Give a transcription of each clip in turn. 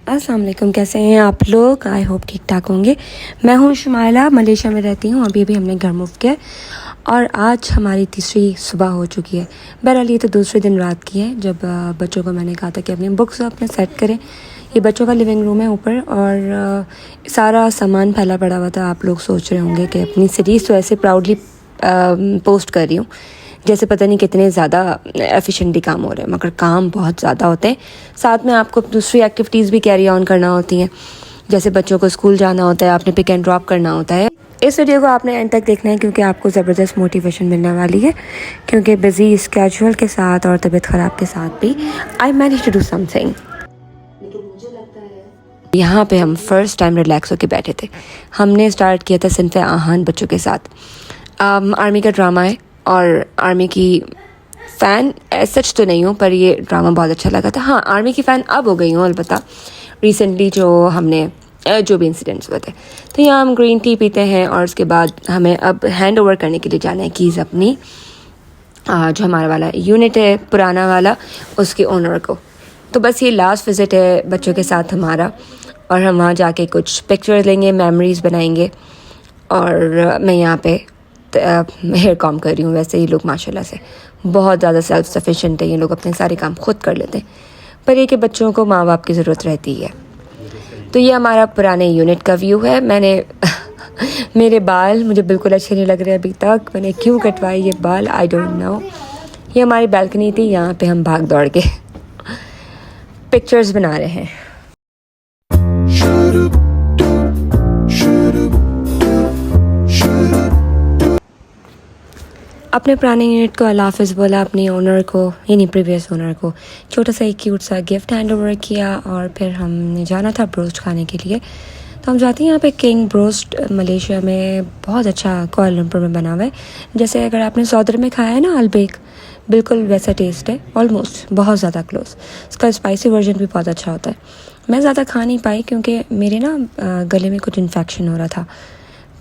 अस्सलाम वालेकुम, कैसे हैं आप लोग? आई होप ठीक ठाक होंगे। मैं हूँ शुमाइला, मलेशिया में रहती हूँ। अभी हमने घर मूव किया और आज हमारी तीसरी सुबह हो चुकी है। बहरहाल ये तो दूसरे दिन रात की है जब बच्चों को मैंने कहा था कि अपनी बुक्स अपने सेट करें। ये बच्चों का लिविंग रूम है ऊपर और सारा सामान फैला पड़ा हुआ था। आप लोग सोच रहे होंगे कि अपनी सीरीज़ तो ऐसे प्राउडली पोस्ट कर रही हूँ जैसे पता नहीं कितने ज़्यादा एफिशिएंटली काम हो रहे हैं, मगर काम बहुत ज़्यादा होते हैं। साथ में आपको दूसरी एक्टिविटीज़ भी कैरी ऑन करना होती हैं, जैसे बच्चों को स्कूल जाना होता है, आपने पिक एंड ड्रॉप करना होता है। इस वीडियो को आपने एंड तक देखना है क्योंकि आपको ज़बरदस्त मोटिवेशन मिलने वाली है, क्योंकि बिज़ी स्केड्यूल के साथ और तबीयत ख़राब के साथ भी I manage to do something. यहाँ पे हम फर्स्ट टाइम रिलैक्स होकर बैठे थे। हमने स्टार्ट किया था सिनफ़े आहान बच्चों के साथ। आर्मी का ड्रामा है और आर्मी की फ़ैन सच तो नहीं हूँ, पर ये ड्रामा बहुत अच्छा लगा था। हाँ, आर्मी की फ़ैन अब हो गई हूँ अलबत्ता, रिसेंटली जो भी इंसिडेंट्स हुए थे। तो यहाँ हम ग्रीन टी पीते हैं और उसके बाद हमें अब हैंड ओवर करने के लिए जाना है कीज़ अपनी, जो हमारा वाला यूनिट है पुराना वाला, उसके ओनर को। तो बस ये लास्ट विज़िट है बच्चों के साथ हमारा, और हम वहाँ जाके कुछ पिक्चर्स लेंगे, मेमोरीज़ बनाएंगे। और मैं यहाँ पे हेयर कॉम कर रही हूँ। वैसे ये लोग माशाल्लाह से बहुत ज़्यादा सेल्फ सफिशिएंट है, ये लोग अपने सारे काम खुद कर लेते हैं, पर ये कि बच्चों को माँ बाप की ज़रूरत रहती है। तो ये हमारा पुराने यूनिट का व्यू है। मैंने मेरे बाल मुझे बिल्कुल अच्छे नहीं लग रहे अभी तक, मैंने क्यों कटवाए ये बाल आई डोंट नो। ये हमारी बैल्कनी थी, यहाँ पे हम भाग दौड़ के पिक्चर्स बना रहे हैं। अपने पुराने यूनिट को अल्लाह हाफ़िज़ बोला, अपने ओनर को यानी प्रीवियस ओनर को छोटा सा एक क्यूट सा गिफ्ट हैंड ओवर किया, और फिर हमने जाना था ब्रोस्ट खाने के लिए। तो हम जाते हैं यहाँ पे किंग ब्रोस्ट, मलेशिया में बहुत अच्छा कुआलालंपुर में बना हुआ है। जैसे अगर आपने सौदर में खाया है ना अलबेक, बिल्कुल वैसा टेस्ट है, ऑलमोस्ट बहुत ज़्यादा क्लोज। उसका स्पाइसी वर्जन भी बहुत अच्छा होता है। मैं ज़्यादा खा नहीं पाई क्योंकि मेरे ना गले में कुछ इन्फेक्शन हो रहा था,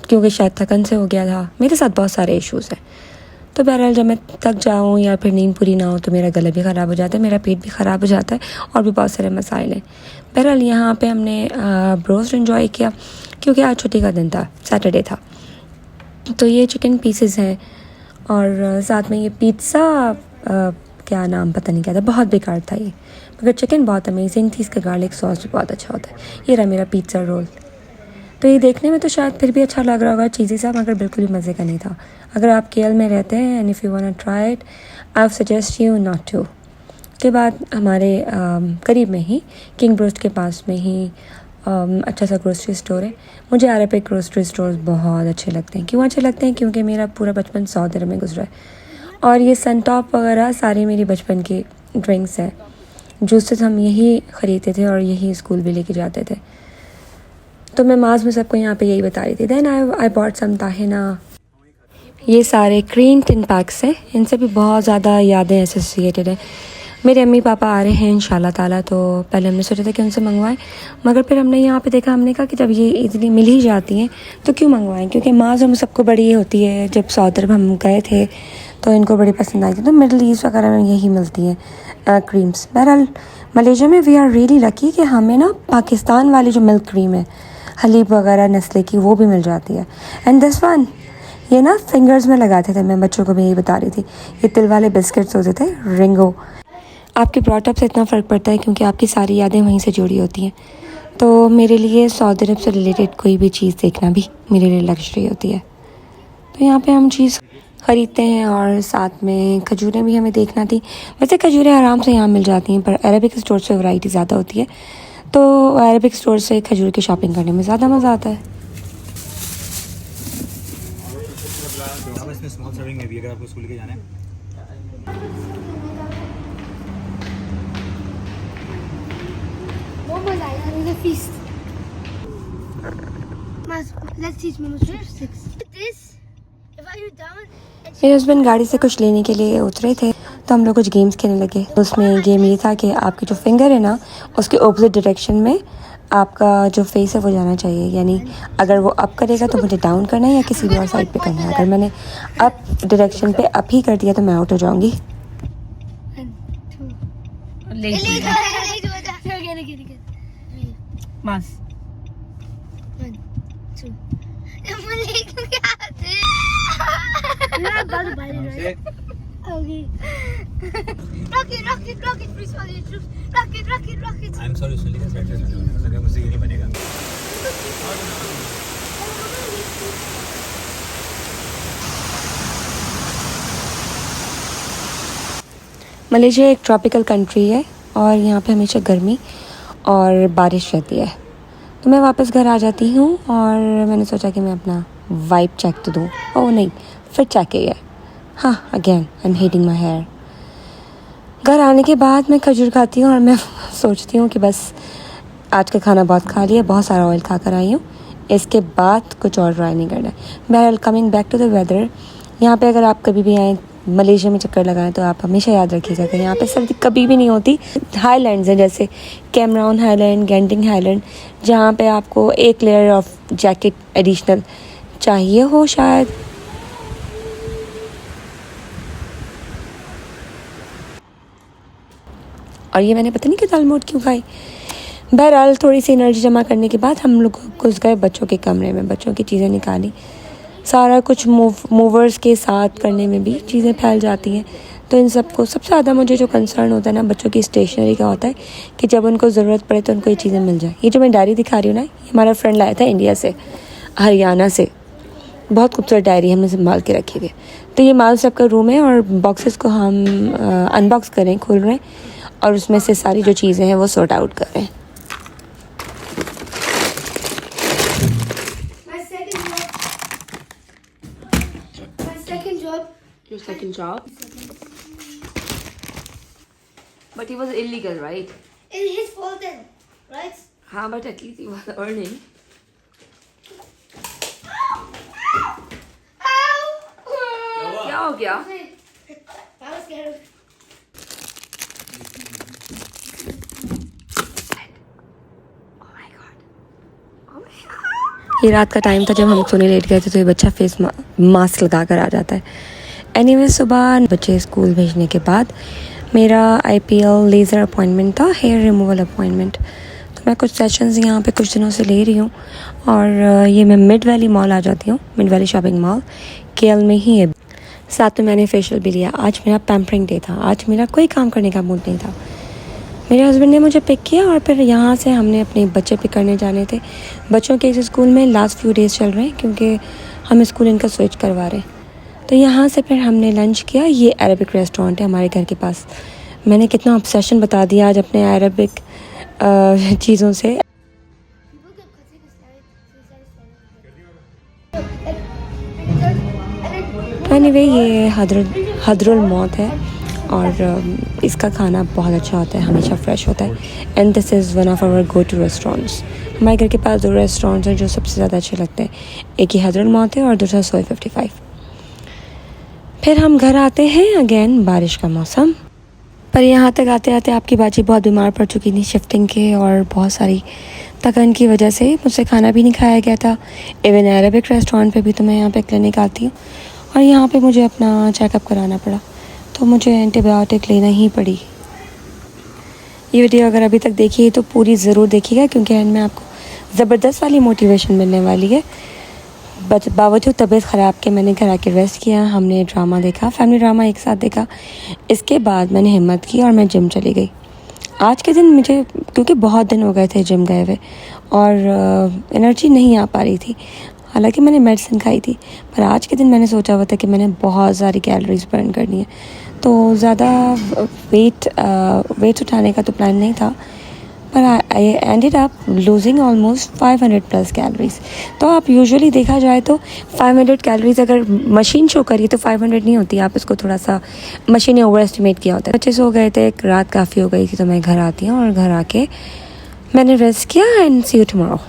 क्योंकि शायद थकन से हो गया था। मेरे साथ बहुत सारे इश्यूज़ हैं, तो बहरहाल जब मैं थक जाऊँ या फिर नींद पूरी ना हो तो मेरा गला भी ख़राब हो जाता है, मेरा पेट भी ख़राब हो जाता है, और भी बहुत सारे मसाइल हैं। बहरहाल यहाँ पे हमने ब्रोस्ट एंजॉय किया क्योंकि आज छुट्टी का दिन था, सैटरडे था। तो ये चिकन पीसेस हैं और साथ में ये पिज़्ज़ा, क्या नाम पता नहीं क्या था, बहुत बेकार था ये, मगर चिकन बहुत अमेजिंग थी। इसका गार्लिक सॉस भी बहुत अच्छा होता है। ये रहा मेरा पिज़्ज़ा रोल। तो ये देखने में तो शायद फिर भी अच्छा लग रहा होगा चीज़ी सा, मगर बिल्कुल भी मज़े का नहीं था। अगर आप केएल में रहते हैं and if you want to try it, I suggest you not to. के बाद हमारे करीब में ही किंग ब्रोस्ट के पास में ही अच्छा सा ग्रोसरी स्टोर है। मुझे अरबिक ग्रोसरी स्टोर्स बहुत अच्छे लगते हैं। क्यों अच्छे लगते हैं? क्योंकि मेरा पूरा बचपन सऊदी अरब में गुजरा है, और ये सनटॉप वगैरह सारे मेरी बचपन की ड्रिंक्स हैं। जूसेस हम यही ख़रीदते थे और यही स्कूल भी लेके जाते थे। तो मैं माज में सबको यहाँ पे यही बता रही थी। Then I bought some tahini. ये सारे क्रीम टिन पैक्स हैं, इनसे भी बहुत ज़्यादा यादें एसोसिएटेड हैं। मेरे अम्मी पापा आ रहे हैं इंशाल्लाह ताला, तो पहले हमने सोचा था कि उनसे मंगवाएं, मगर फिर हमने यहाँ पे देखा, हमने कहा कि जब ये इतनी मिल ही जाती हैं तो क्यों मंगवाएं, क्योंकि माज हम सबको बड़ी ये होती है। जब सऊदी अरब हम गए थे तो इनको बड़ी पसंद आई थी। तो मिडल ईस्ट वगैरह में यही मिलती हैं क्रीम्स। बहरहाल मलेशिया में वी आर रियली लकी कि हमें ना पाकिस्तान वाली जो मिल्क क्रीम है हलीब वगैरह नस्ले की, वो भी मिल जाती है। एंड दिस वन, ये ना फिंगर्स में लगाते थे, मैं बच्चों को भी यही बता रही थी। ये तिल वाले बिस्किट्स होते थे, रिंगो। आपके ब्रॉटअप से इतना फ़र्क पड़ता है क्योंकि आपकी सारी यादें वहीं से जुड़ी होती हैं। तो मेरे लिए सऊदी अरब से रिलेटेड कोई भी चीज़ देखना भी मेरे लिए लग्जरी होती है। तो यहाँ पे हम चीज़ ख़रीदते हैं और साथ में खजूरें भी हमें देखना थी। वैसे खजूरें आराम से यहाँ मिल जाती हैं, पर अरबिक स्टोर से वैरायटी ज़्यादा होती है, तो अरबिक स्टोर से खजूर की शॉपिंग करने में ज़्यादा मज़ा आता है। इसमें स्मॉल सर्विंग में भी अगर आपको स्कूल के जाना है। Momo's island is a feast. Let's teach Momo's tricks. This, if I do down. मेरे हस्बैंड गाड़ी से कुछ लेने के लिए उतरे थे, तो हम लोग कुछ गेम्स खेलने लगे। उसमें गेम ये था कि आपकी जो फिंगर है ना, उसके ऑपोजिट डायरेक्शन में आपका जो फेस है वो जाना चाहिए। यानी अगर वो अप करेगा तो मुझे डाउन करना है या किसी भी और साइड पे करना है। अगर मैंने अप डायरेक्शन पे अप ही कर दिया तो मैं आउट हो जाऊंगी। बस। 1, 2. Mali ko ate. You're not about to bite it, right? Okay. Rocket, please follow your troops. Rocket. I'm sorry, सुन लीजिए सेट से लगा मुझसे ये नहीं बनेगा। मलेशिया एक ट्रॉपिकल कंट्री है और यहाँ पे हमेशा गर्मी और बारिश रहती है। तो मैं वापस घर आ जाती हूँ और मैंने सोचा कि मैं अपना वाइब चेक तो दूँ। ओह नहीं, फिर चेक ही है। हाँ, again I am hating my hair. घर आने के बाद मैं खजूर खाती हूँ और मैं सोचती हूँ कि बस आज का खाना बहुत खा लिया, बहुत सारा ऑयल खा कर आई हूँ, इसके बाद कुछ और ट्राई नहीं करना है। बहरहाल coming back to the weather, यहाँ पे अगर आप कभी भी आएँ मलेशिया में चक्कर लगाएं तो आप हमेशा याद रखिएगा कि यहाँ पे सर्दी कभी भी नहीं होती। हाईलैंड्स हैं जैसे कैमराउन हाईलैंड, गेंटिंग हाईलैंड, जहाँ पे आपको एक लेयर ऑफ जैकेट एडिशनल चाहिए हो शायद। और ये मैंने पता नहीं कि दालमोट क्यों खाई। बहरहाल थोड़ी सी एनर्जी जमा करने के बाद हम लोग घुस गए बच्चों के कमरे में, बच्चों की चीज़ें निकाली। सारा कुछ मूवर्स के साथ करने में भी चीज़ें फैल जाती हैं। तो इन सबको सबसे ज़्यादा मुझे जो कंसर्न होता है ना बच्चों की स्टेशनरी का होता है कि जब उनको ज़रूरत पड़े तो उनको ये चीज़ें मिल जाए। ये जो मैं डायरी दिखा रही हूँ ना, ये हमारा फ्रेंड लाया था इंडिया से, हरियाणा से। बहुत खूबसूरत डायरी हमने संभाल के रखी हुई है। तो ये माल सब का रूम है और बॉक्सेस को हम अनबॉक्स कर रहे हैं, खोल रहे हैं और उसमें से सारी जो चीज़ें हैं वो सॉर्ट आउट कर रहे हैं। Your second job? But it was illegal, right? It's his fault then, right? हाँ, but at least he was earning. क्या हो गया? I was scared of ये रात का टाइम था जब हम सोने लेट गए थे, तो ये बच्चा फेस मास्क लगा कर आ जाता है। एनीवे, सुबह बच्चे स्कूल भेजने के बाद मेरा IPL लेज़र अपॉइंटमेंट था, हेयर रिमूवल अपॉइंटमेंट। तो मैं कुछ सेशंस यहाँ पे कुछ दिनों से ले रही हूँ और ये मैं मिड वैली मॉल आ जाती हूँ। Mid valley shopping mall KL में ही है। साथ में मैंने फेशियल भी लिया। आज मेरा पैम्परिंग डे था, आज मेरा कोई काम करने का मूड नहीं था। मेरे हस्बैंड ने मुझे पिक किया और फिर यहाँ से हमने अपने बच्चे पिक करने जाने थे। बच्चों के इस स्कूल में लास्ट फ्यू डेज़ चल रहे हैं क्योंकि हम स्कूल इनका स्विच करवा रहे हैं। तो यहाँ से फिर हमने लंच किया। ये अरबिक रेस्टोरेंट है हमारे घर के पास। मैंने कितना ऑब्सेशन बता दिया आज अपने अरबिक चीज़ों से। एनीवे, ये हदरुल मौत है और इसका खाना बहुत अच्छा होता है, हमेशा फ्रेश होता है। And this is one of our go to restaurants. हमारे घर के पास 2 रेस्टोरेंट्स हैं जो सबसे ज़्यादा अच्छे लगते हैं। एक ही हदरुल मौत है और दूसरा सोई 55। फिर हम घर आते हैं, अगेन बारिश का मौसम। पर यहाँ तक आते आते आपकी बाजी बहुत बीमार पड़ चुकी थी शिफ्टिंग के और बहुत सारी थकान की वजह से। मुझसे खाना भी नहीं खाया गया था। इवन अरबिक रेस्टोरेंट पे भी तो मैं यहाँ पे क्लिनिक आती हूँ और यहाँ पे मुझे अपना चेकअप कराना पड़ा, तो मुझे एंटीबायोटिक लेना ही पड़ी। ये वीडियो अगर अभी तक देखी है तो पूरी ज़रूर देखिएगा क्योंकि एंड में आपको ज़बरदस्त वाली मोटिवेशन मिलने वाली है। बट बावजूद तबीयत ख़राब के मैंने घर आके रेस्ट किया। हमने ड्रामा देखा, फैमिली ड्रामा एक साथ देखा। इसके बाद मैंने हिम्मत की और मैं जिम चली गई। आज के दिन मुझे, क्योंकि बहुत दिन हो गए थे जिम गए हुए और एनर्जी नहीं आ पा रही थी, हालांकि मैंने मेडिसिन खाई थी, पर आज के दिन मैंने सोचा हुआ था कि मैंने बहुत सारी कैलोरीज बर्न करनी है। तो ज़्यादा वेट उठाने का तो प्लान नहीं था, पर I ended up losing almost 500 plus calories. तो आप यूजुअली देखा जाए तो 500 कैलोरीज अगर मशीन शो करी तो 500 नहीं होती, आप इसको थोड़ा सा मशीन ने ओवर एस्टिमेट किया होता है। बच्चे सो गए थे, रात काफ़ी हो गई थी, तो मैं घर आती हूँ और घर आके मैंने रेस्ट किया। And see you tomorrow.